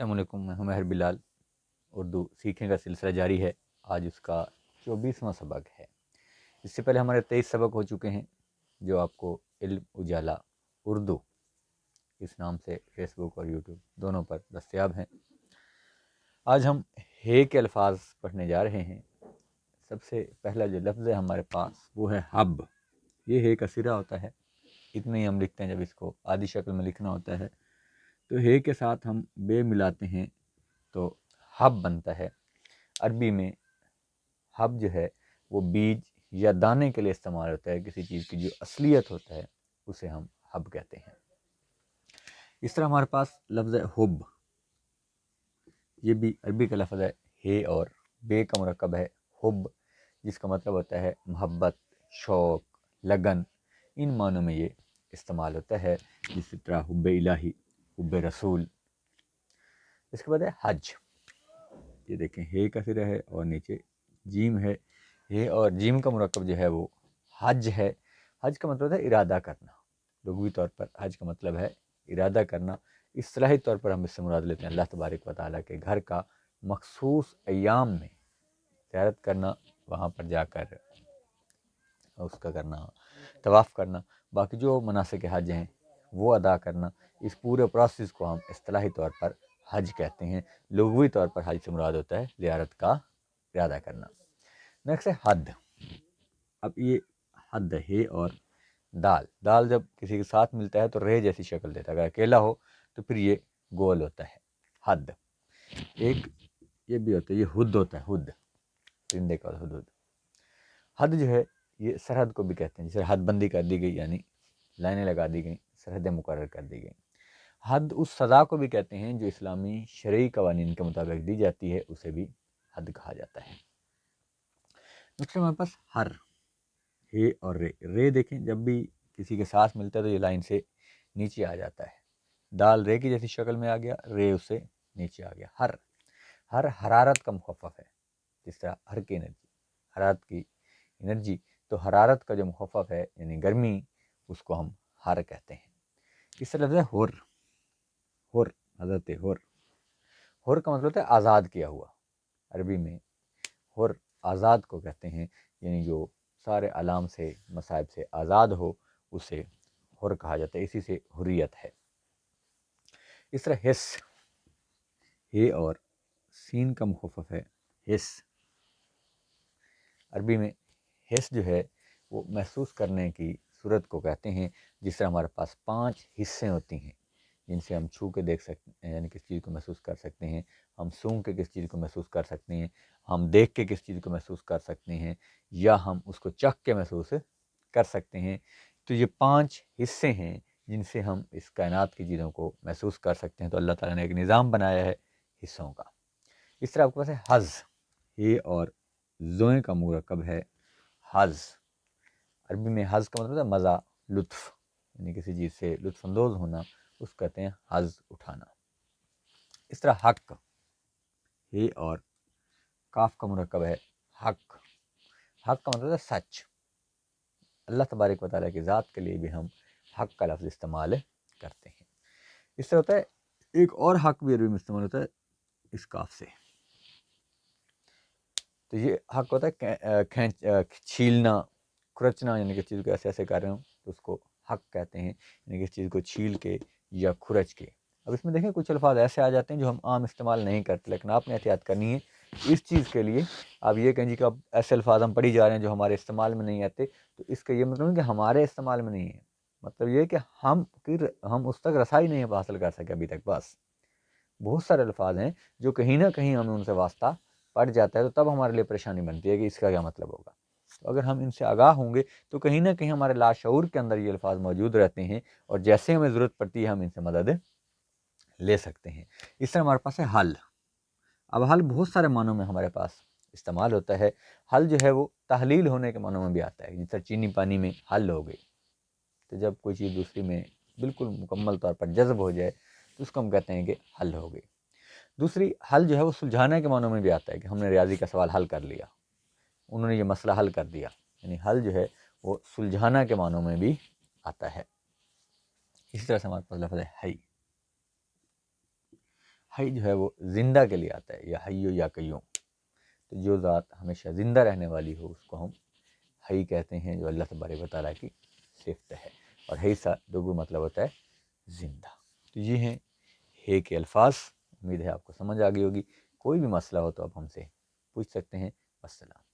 السلام علیکم، میں ہوں مہر بلال۔ اردو سیکھنے کا سلسلہ جاری ہے۔ آج اس کا 24واں سبق ہے۔ اس سے پہلے ہمارے 23 سبق ہو چکے ہیں جو آپ کو علم اجالا اردو اس نام سے فیس بک اور یوٹیوب دونوں پر دستیاب ہیں۔ آج ہم ہے کے الفاظ پڑھنے جا رہے ہیں۔ سب سے پہلا جو لفظ ہے ہمارے پاس وہ ہے حب۔ یہ ہے کا سرا ہوتا ہے، اتنے ہی ہم لکھتے ہیں۔ جب اس کو آدھی شکل میں لکھنا ہوتا ہے تو ہے کے ساتھ ہم بے ملاتے ہیں تو حب بنتا ہے۔ عربی میں حب جو ہے وہ بیج یا دانے کے لیے استعمال ہوتا ہے۔ کسی چیز کی جو اصلیت ہوتا ہے اسے ہم حب کہتے ہیں۔ اس طرح ہمارے پاس لفظ ہے حب۔ یہ بھی عربی کا لفظ ہے اور بے کا مرکب ہے حب، جس کا مطلب ہوتا ہے محبت، شوق، لگن۔ ان معنوں میں یہ استعمال ہوتا ہے، جس طرح حب الہی، حب رسول۔ اس کے بعد ہے حج۔ یہ دیکھیں ہے کا سرا ہے اور نیچے جیم ہے۔ ہے اور جیم کا مرکب جو ہے وہ حج ہے۔ حج کا مطلب ہے ارادہ کرنا۔ لغوی طور پر حج کا مطلب ہے ارادہ کرنا۔ اصطلاحی طور پر ہم اس سے مراد لیتے ہیں اللہ تبارک و تعالیٰ کے گھر کا مخصوص ایام میں زیارت کرنا، وہاں پر جا کر اس کا کرنا، طواف کرنا، باقی جو مناسک حج ہیں وہ ادا کرنا۔ اس پورے پروسیس کو ہم اصطلاحی طور پر حج کہتے ہیں۔ لغوی طور پر حج سے مراد ہوتا ہے زیارت کا ارادہ کرنا۔ نیکسٹ ہے حد۔ اب یہ حد ہے اور دال۔ دال جب کسی کے ساتھ ملتا ہے تو رے جیسی شکل دیتا ہے، اگر اکیلا ہو تو پھر یہ گول ہوتا ہے حد۔ ایک یہ بھی ہوتا ہے، یہ حد ہوتا ہے، حد پرندے کا حد۔ حد جو ہے یہ سرحد کو بھی کہتے ہیں، جسے حد بندی کر دی گئی، یعنی لائنیں لگا دی گئیں، سرحدیں مقرر کر دی گئیں۔ حد اس سزا کو بھی کہتے ہیں جو اسلامی شرعی قوانین کے مطابق دی جاتی ہے، اسے بھی حد کہا جاتا ہے۔ دوسرے ہمارے پاس ہر۔ ہے اور رے۔ رے دیکھیں جب بھی کسی کے ساتھ ملتا ہے تو یہ لائن سے نیچے آ جاتا ہے۔ دال رے کی جیسی شکل میں آ گیا، رے اس سے نیچے آ گیا۔ ہر۔ ہر حرارت کا مخفف ہے، جس طرح ہر کی انرجی، حرارت کی انرجی، تو حرارت کا جو مخفف ہے یعنی گرمی، اس کو ہم ہر کہتے ہیں۔ اس سے لفظ ہے حر۔ حر، حضرت حر۔ حر کا مطلب ہوتا ہے آزاد کیا ہوا۔ عربی میں حر آزاد کو کہتے ہیں، یعنی جو سارے علام سے، مصائب سے آزاد ہو، اسے حر کہا جاتا ہے۔ اسی سے حریت ہے۔ اس طرح حس۔ ہے اور سین کا مخفف ہے حس۔ عربی میں حس جو ہے وہ محسوس کرنے کی صورت کو کہتے ہیں۔ جس طرح ہمارے پاس 5 حصے ہوتی ہیں جن سے ہم چھو کے دیکھ سکتے ہیں، یعنی کس چیز کو محسوس کر سکتے ہیں، ہم سونگھ کے کس چیز کو محسوس کر سکتے ہیں، ہم دیکھ کے کس چیز کو محسوس کر سکتے ہیں، یا ہم اس کو چکھ کے محسوس کر سکتے ہیں۔ تو یہ 5 حصے ہیں جن سے ہم اس کائنات کی چیزوں کو محسوس کر سکتے ہیں۔ تو اللہ تعالیٰ نے ایک نظام بنایا ہے حصوں کا۔ اس طرح آپ کے پاس ہے حظ۔ ہے اور زوئیں کا مرکب ہے حظ۔ عربی میں حظ کا مطلب ہے مزہ، لطف، یعنی کسی چیز سے لطف اندوز ہونا، اس کو کہتے ہیں حظ اٹھانا۔ اس طرح حق۔ ہے اور کاف کا مرکب ہے حق۔ حق کا مطلب ہے سچ۔ اللہ تبارک و تعالیٰ کی ذات کے لیے بھی ہم حق کا لفظ استعمال کرتے ہیں۔ اس طرح ہوتا ہے ایک اور حق بھی عربی میں استعمال ہوتا ہے اس کاف سے۔ تو یہ حق ہوتا ہے چھیلنا، کھرچنا، یعنی کسی چیز کو ایسے ایسے کر رہے ہوں تو اس کو حق کہتے ہیں، یعنی کسی چیز کو چھیل کے یا کھرچ کے۔ اب اس میں دیکھیں کچھ الفاظ ایسے آ جاتے ہیں جو ہم عام استعمال نہیں کرتے، لیکن آپ نے احتیاط کرنی ہے اس چیز کے لیے۔ آپ یہ کہیں جی کہ اب ایسے الفاظ ہم پڑھی جا رہے ہیں جو ہمارے استعمال میں نہیں آتے، تو اس کا یہ مطلب نہیں کہ ہمارے استعمال میں نہیں ہے، مطلب یہ کہ ہم اس تک رسائی نہیں حاصل کر سکے ابھی تک۔ بس بہت سارے الفاظ ہیں جو کہیں نہ کہیں ہمیں ان سے واسطہ پڑ جاتا ہے، تو تب ہمارے لیے پریشانی بنتی ہے کہ اس کا کیا مطلب ہوگا۔ تو اگر ہم ان سے آگاہ ہوں گے تو کہیں نہ کہیں ہمارے لاشعور کے اندر یہ الفاظ موجود رہتے ہیں، اور جیسے ہمیں ضرورت پڑتی ہے ہم ان سے مدد لے سکتے ہیں۔ اس طرح ہمارے پاس ہے حل۔ اب حل بہت سارے معنوں میں ہمارے پاس استعمال ہوتا ہے۔ حل جو ہے وہ تحلیل ہونے کے معنوں میں بھی آتا ہے، جس طرح چینی پانی میں حل ہو گئی، تو جب کوئی چیز دوسری میں بالکل مکمل طور پر جذب ہو جائے تو اس کو ہم کہتے ہیں کہ حل ہو گئی۔ دوسری حل جو ہے وہ سلجھانے کے معنوں میں بھی آتا ہے، کہ ہم نے ریاضی کا سوال حل کر لیا، انہوں نے یہ مسئلہ حل کر دیا، یعنی حل جو ہے وہ سلجھانا کے معنوں میں بھی آتا ہے۔ اسی طرح سے ہمارے پاس لفظ ہے حی۔ حی جو ہے وہ زندہ کے لیے آتا ہے، یا حیو یا قیوم، تو جو ذات ہمیشہ زندہ رہنے والی ہو اس کو ہم حی کہتے ہیں، جو اللہ تبارک و تعالیٰ کی صفت ہے، اور حی سا دوگو مطلب ہوتا ہے زندہ۔ تو یہ ہیں ہے کے الفاظ، امید ہے آپ کو سمجھ آ گئی ہوگی۔ کوئی بھی مسئلہ ہو تو آپ ہم سے پوچھ سکتے ہیں۔ والسلام۔